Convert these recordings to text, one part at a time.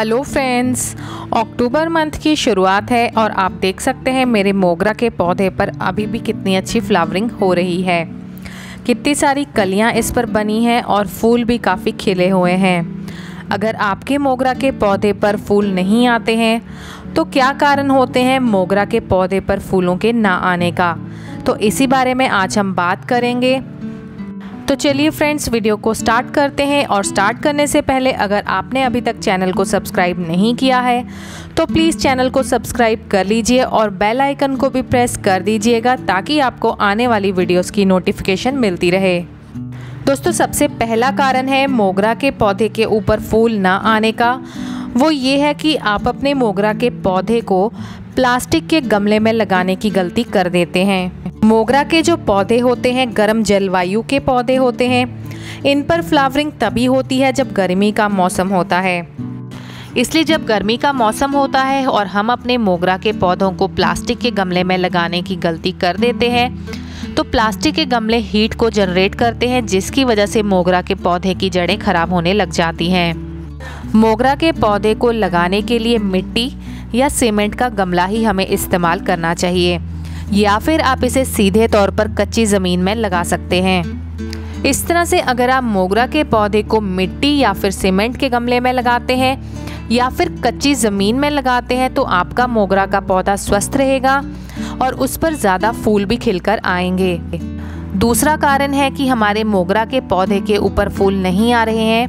Hello friends, अक्टूबर month की शुरुआत है और आप देख सकते हैं मेरे मोगरा के पौधे पर अभी भी कितनी अच्छी फ्लावरिंग हो रही है। कितनी सारी कलियां इस पर बनी हैं और फूल भी काफ़ी खिले हुए हैं। अगर आपके मोगरा के पौधे पर फूल नहीं आते हैं तो क्या कारण होते हैं मोगरा के पौधे पर फूलों के ना आने का, तो इसी बारे में आज हम बात करेंगे। तो चलिए फ्रेंड्स, वीडियो को स्टार्ट करते हैं। और स्टार्ट करने से पहले अगर आपने अभी तक चैनल को सब्सक्राइब नहीं किया है तो प्लीज़ चैनल को सब्सक्राइब कर लीजिए और बेल आइकन को भी प्रेस कर दीजिएगा ताकि आपको आने वाली वीडियोस की नोटिफिकेशन मिलती रहे। दोस्तों, सबसे पहला कारण है मोगरा के पौधे के ऊपर फूल ना आने का। वो ये है कि आप अपने मोगरा के पौधे को प्लास्टिक के गमले में लगाने की गलती कर देते हैं। मोगरा के जो पौधे होते हैं गर्म जलवायु के पौधे होते हैं। इन पर फ्लावरिंग तभी होती है जब गर्मी का मौसम होता है। इसलिए जब गर्मी का मौसम होता है और हम अपने मोगरा के पौधों को प्लास्टिक के गमले में लगाने की गलती कर देते हैं तो प्लास्टिक के गमले हीट को जनरेट करते हैं, जिसकी वजह से मोगरा के पौधे की जड़ें खराब होने लग जाती हैं। मोगरा के पौधे को लगाने के लिए मिट्टी या सीमेंट का गमला ही हमें इस्तेमाल करना चाहिए, या फिर आप इसे सीधे तौर पर कच्ची ज़मीन में लगा सकते हैं। इस तरह से अगर आप मोगरा के पौधे को मिट्टी या फिर सीमेंट के गमले में लगाते हैं या फिर कच्ची ज़मीन में लगाते हैं तो आपका मोगरा का पौधा स्वस्थ रहेगा और उस पर ज़्यादा फूल भी खिलकर आएंगे। दूसरा कारण है कि हमारे मोगरा के पौधे के ऊपर फूल नहीं आ रहे हैं,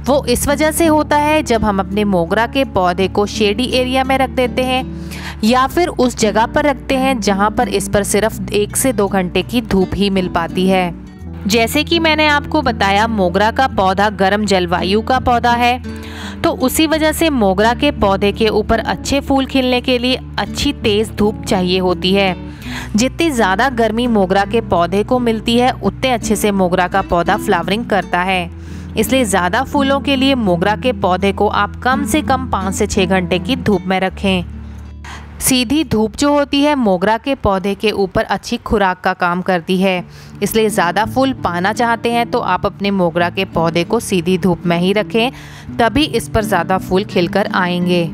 वो इस वजह से होता है जब हम अपने मोगरा के पौधे को शेडी एरिया में रख देते हैं या फिर उस जगह पर रखते हैं जहां पर इस पर सिर्फ 1 से 2 घंटे की धूप ही मिल पाती है। जैसे कि मैंने आपको बताया, मोगरा का पौधा गर्म जलवायु का पौधा है, तो उसी वजह से मोगरा के पौधे के ऊपर अच्छे फूल खिलने के लिए अच्छी तेज़ धूप चाहिए होती है। जितनी ज़्यादा गर्मी मोगरा के पौधे को मिलती है उतने अच्छे से मोगरा का पौधा फ्लावरिंग करता है। इसलिए ज़्यादा फूलों के लिए मोगरा के पौधे को आप कम से कम 5 से 6 घंटे की धूप में रखें। सीधी धूप जो होती है मोगरा के पौधे के ऊपर अच्छी खुराक का काम करती है, इसलिए ज़्यादा फूल पाना चाहते हैं तो आप अपने मोगरा के पौधे को सीधी धूप में ही रखें, तभी इस पर ज़्यादा फूल खिलकर आएंगे।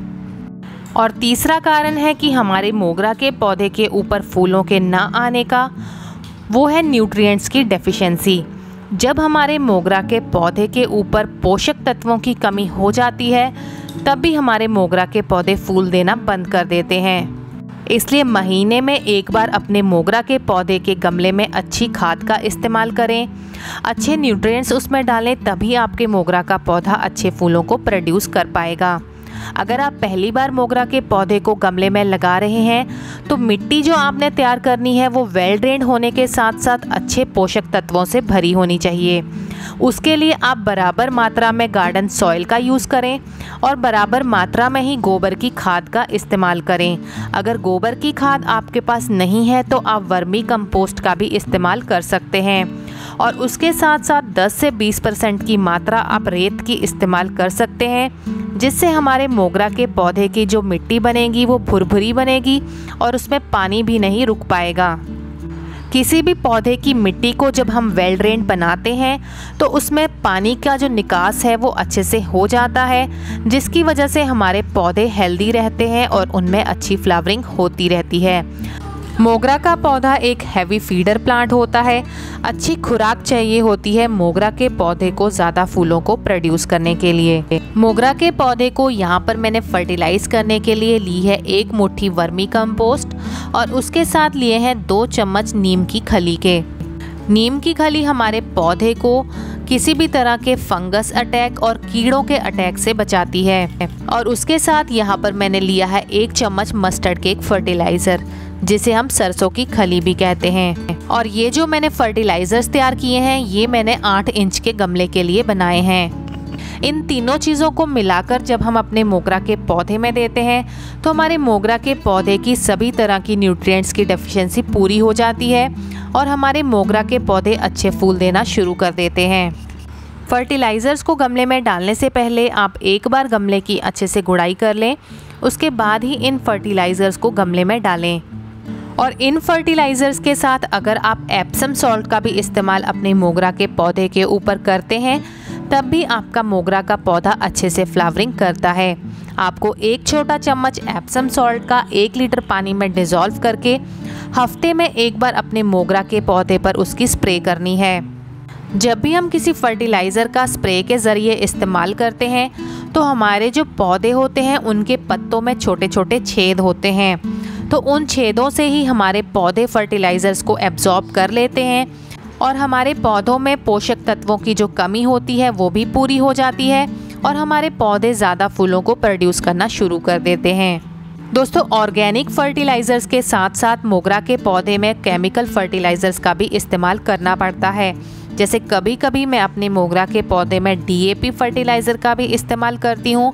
और तीसरा कारण है कि हमारे मोगरा के पौधे के ऊपर फूलों के ना आने का, वो है न्यूट्रिएंट्स की डेफिशिएंसी। जब हमारे मोगरा के पौधे के ऊपर पोषक तत्वों की कमी हो जाती है तब भी हमारे मोगरा के पौधे फूल देना बंद कर देते हैं। इसलिए महीने में एक बार अपने मोगरा के पौधे के गमले में अच्छी खाद का इस्तेमाल करें, अच्छे न्यूट्रिएंट्स उसमें डालें, तभी आपके मोगरा का पौधा अच्छे फूलों को प्रोड्यूस कर पाएगा। अगर आप पहली बार मोगरा के पौधे को गमले में लगा रहे हैं तो मिट्टी जो आपने तैयार करनी है वो वेल ड्रेन्ड होने के साथ साथ अच्छे पोषक तत्वों से भरी होनी चाहिए। उसके लिए आप बराबर मात्रा में गार्डन सॉइल का यूज़ करें और बराबर मात्रा में ही गोबर की खाद का इस्तेमाल करें। अगर गोबर की खाद आपके पास नहीं है तो आप वर्मी कंपोस्ट का भी इस्तेमाल कर सकते हैं और उसके साथ साथ 10 से 20% की मात्रा आप रेत की इस्तेमाल कर सकते हैं, जिससे हमारे मोगरा के पौधे की जो मिट्टी बनेगी वो भुरभुरी बनेगी और उसमें पानी भी नहीं रुक पाएगा। किसी भी पौधे की मिट्टी को जब हम वेल ड्रेन्ड बनाते हैं तो उसमें पानी का जो निकास है वो अच्छे से हो जाता है, जिसकी वजह से हमारे पौधे हेल्दी रहते हैं और उनमें अच्छी फ्लावरिंग होती रहती है। मोगरा का पौधा एक हैवी फीडर प्लांट होता है। अच्छी खुराक चाहिए होती है मोगरा के पौधे को ज़्यादा फूलों को प्रोड्यूस करने के लिए। मोगरा के पौधे को यहाँ पर मैंने फर्टिलाइज करने के लिए ली है 1 मुट्ठी वर्मी कंपोस्ट और उसके साथ लिए हैं 2 चम्मच नीम की खली के। नीम की खली हमारे पौधे को किसी भी तरह के फंगस अटैक और कीड़ों के अटैक से बचाती है। और उसके साथ यहाँ पर मैंने लिया है 1 चम्मच मस्टर्ड केक फर्टिलाइज़र, जिसे हम सरसों की खली भी कहते हैं। और ये जो मैंने फर्टिलाइजर्स तैयार किए हैं ये मैंने 8 इंच के गमले के लिए बनाए हैं। इन तीनों चीज़ों को मिलाकर जब हम अपने मोगरा के पौधे में देते हैं तो हमारे मोगरा के पौधे की सभी तरह की न्यूट्रिएंट्स की डेफिशिएंसी पूरी हो जाती है और हमारे मोगरा के पौधे अच्छे फूल देना शुरू कर देते हैं। फर्टिलाइज़र्स को गमले में डालने से पहले आप एक बार गमले की अच्छे से गुड़ाई कर लें, उसके बाद ही इन फर्टिलाइज़र्स को गमले में डालें। और इन फर्टिलाइज़र्स के साथ अगर आप एप्सम सॉल्ट का भी इस्तेमाल अपने मोगरा के पौधे के ऊपर करते हैं तब भी आपका मोगरा का पौधा अच्छे से फ्लावरिंग करता है। आपको एक छोटा चम्मच एप्सम सॉल्ट का 1 लीटर पानी में डिज़ोल्व करके हफ्ते में एक बार अपने मोगरा के पौधे पर उसकी स्प्रे करनी है। जब भी हम किसी फर्टिलाइज़र का स्प्रे के ज़रिए इस्तेमाल करते हैं तो हमारे जो पौधे होते हैं उनके पत्तों में छोटे छोटे छेद होते हैं, तो उन छेदों से ही हमारे पौधे फर्टिलाइज़र्स को एब्जॉर्ब कर लेते हैं और हमारे पौधों में पोषक तत्वों की जो कमी होती है वो भी पूरी हो जाती है और हमारे पौधे ज़्यादा फूलों को प्रोड्यूस करना शुरू कर देते हैं। दोस्तों, ऑर्गेनिक फर्टिलाइज़र्स के साथ साथ मोगरा के पौधे में केमिकल फर्टिलाइज़र्स का भी इस्तेमाल करना पड़ता है। जैसे कभी कभी मैं अपने मोगरा के पौधे में DAP फर्टिलाइज़र का भी इस्तेमाल करती हूँ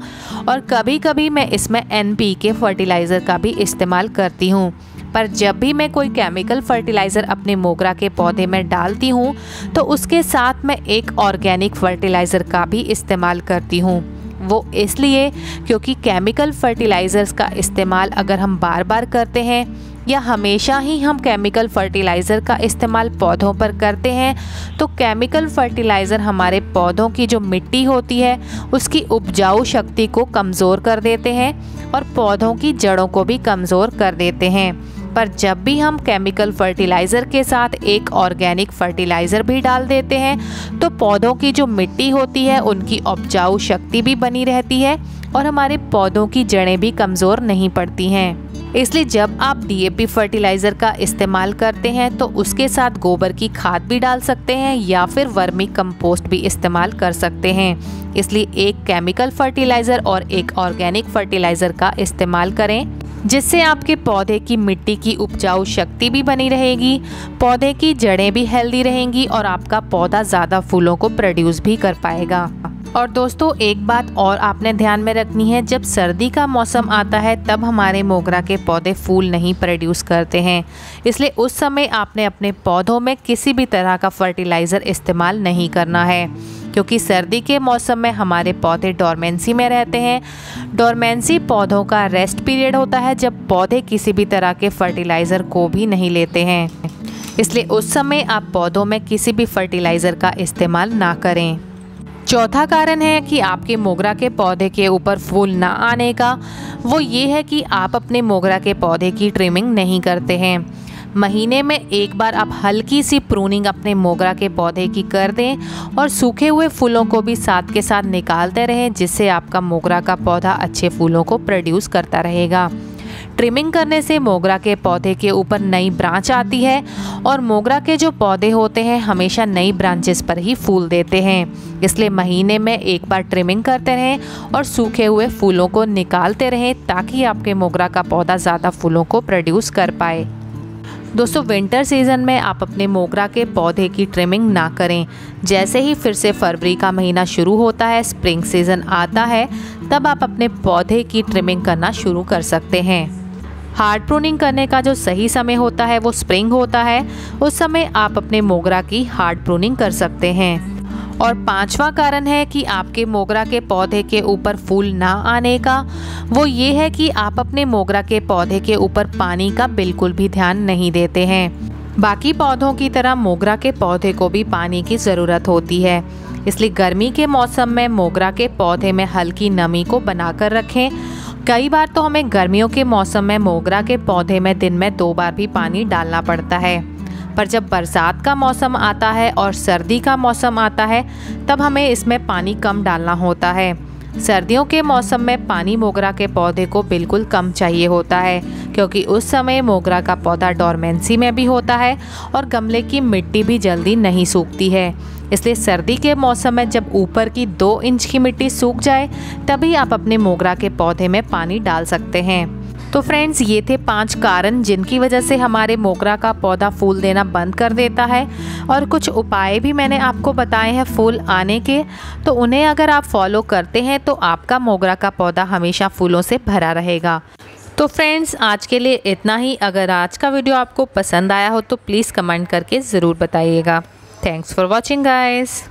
और कभी कभी मैं इसमें NPK फर्टिलाइज़र का भी इस्तेमाल करती हूँ। पर जब भी मैं कोई केमिकल फर्टिलाइज़र अपने मोगरा के पौधे में डालती हूँ तो उसके साथ मैं एक ऑर्गेनिक फर्टिलाइज़र का भी इस्तेमाल करती हूँ। वो इसलिए क्योंकि केमिकल फर्टिलाइज़र्स का इस्तेमाल अगर हम बार बार करते हैं या हमेशा ही हम केमिकल फर्टिलाइज़र का इस्तेमाल पौधों पर करते हैं तो केमिकल फर्टिलाइज़र हमारे पौधों की जो मिट्टी होती है उसकी उपजाऊ शक्ति को कमज़ोर कर देते हैं और पौधों की जड़ों को भी कमज़ोर कर देते हैं। पर जब भी हम केमिकल फर्टिलाइज़र के साथ एक ऑर्गेनिक फर्टिलाइज़र भी डाल देते हैं तो पौधों की जो मिट्टी होती है उनकी उपजाऊ शक्ति भी बनी रहती है और हमारे पौधों की जड़ें भी कमज़ोर नहीं पड़ती हैं। इसलिए जब आप DAP फर्टिलाइज़र का इस्तेमाल करते हैं तो उसके साथ गोबर की खाद भी डाल सकते हैं या फिर वर्मी कंपोस्ट भी इस्तेमाल कर सकते हैं। इसलिए एक केमिकल फर्टिलाइज़र और एक ऑर्गेनिक फर्टिलाइज़र का इस्तेमाल करें, जिससे आपके पौधे की मिट्टी की उपजाऊ शक्ति भी बनी रहेगी, पौधे की जड़ें भी हेल्दी रहेंगी और आपका पौधा ज़्यादा फूलों को प्रोड्यूस भी कर पाएगा। और दोस्तों, एक बात और आपने ध्यान में रखनी है, जब सर्दी का मौसम आता है तब हमारे मोगरा के पौधे फूल नहीं प्रोड्यूस करते हैं। इसलिए उस समय आपने अपने पौधों में किसी भी तरह का फर्टिलाइज़र इस्तेमाल नहीं करना है, क्योंकि सर्दी के मौसम में हमारे पौधे डोरमेंसी में रहते हैं। डोरमेंसी पौधों का रेस्ट पीरियड होता है जब पौधे किसी भी तरह के फर्टिलाइज़र को भी नहीं लेते हैं। इसलिए उस समय आप पौधों में किसी भी फर्टिलाइज़र का इस्तेमाल ना करें। चौथा कारण है कि आपके मोगरा के पौधे के ऊपर फूल ना आने का, वो ये है कि आप अपने मोगरा के पौधे की ट्रिमिंग नहीं करते हैं। महीने में एक बार आप हल्की सी प्रूनिंग अपने मोगरा के पौधे की कर दें और सूखे हुए फूलों को भी साथ के साथ निकालते रहें, जिससे आपका मोगरा का पौधा अच्छे फूलों को प्रोड्यूस करता रहेगा। ट्रिमिंग करने से मोगरा के पौधे के ऊपर नई ब्रांच आती है और मोगरा के जो पौधे होते हैं हमेशा नई ब्रांचेस पर ही फूल देते हैं। इसलिए महीने में एक बार ट्रिमिंग करते रहें और सूखे हुए फूलों को निकालते रहें ताकि आपके मोगरा का पौधा ज़्यादा फूलों को प्रोड्यूस कर पाए। दोस्तों, विंटर सीज़न में आप अपने मोगरा के पौधे की ट्रिमिंग ना करें। जैसे ही फिर से फरवरी का महीना शुरू होता है, स्प्रिंग सीज़न आता है, तब आप अपने पौधे की ट्रिमिंग करना शुरू कर सकते हैं। हार्ड प्रूनिंग करने का जो सही समय होता है वो स्प्रिंग होता है, उस समय आप अपने मोगरा की हार्ड प्रूनिंग कर सकते हैं। और पांचवा कारण है कि आपके मोगरा के पौधे के ऊपर फूल ना आने का, वो ये है कि आप अपने मोगरा के पौधे के ऊपर पानी का बिल्कुल भी ध्यान नहीं देते हैं। बाकी पौधों की तरह मोगरा के पौधे को भी पानी की ज़रूरत होती है। इसलिए गर्मी के मौसम में मोगरा के पौधे में हल्की नमी को बनाकर रखें। कई बार तो हमें गर्मियों के मौसम में मोगरा के पौधे में दिन में 2 बार भी पानी डालना पड़ता है, पर जब बरसात का मौसम आता है और सर्दी का मौसम आता है तब हमें इसमें पानी कम डालना होता है। सर्दियों के मौसम में पानी मोगरा के पौधे को बिल्कुल कम चाहिए होता है, क्योंकि उस समय मोगरा का पौधा डोरमेंसी में भी होता है और गमले की मिट्टी भी जल्दी नहीं सूखती है। इसलिए सर्दी के मौसम में जब ऊपर की 2 इंच की मिट्टी सूख जाए तभी आप अपने मोगरा के पौधे में पानी डाल सकते हैं। तो फ्रेंड्स, ये थे 5 कारण जिनकी वजह से हमारे मोगरा का पौधा फूल देना बंद कर देता है, और कुछ उपाय भी मैंने आपको बताए हैं फूल आने के, तो उन्हें अगर आप फॉलो करते हैं तो आपका मोगरा का पौधा हमेशा फूलों से भरा रहेगा। तो फ्रेंड्स, आज के लिए इतना ही। अगर आज का वीडियो आपको पसंद आया हो तो प्लीज़ कमेंट करके ज़रूर बताइएगा। Thanks for watching guys.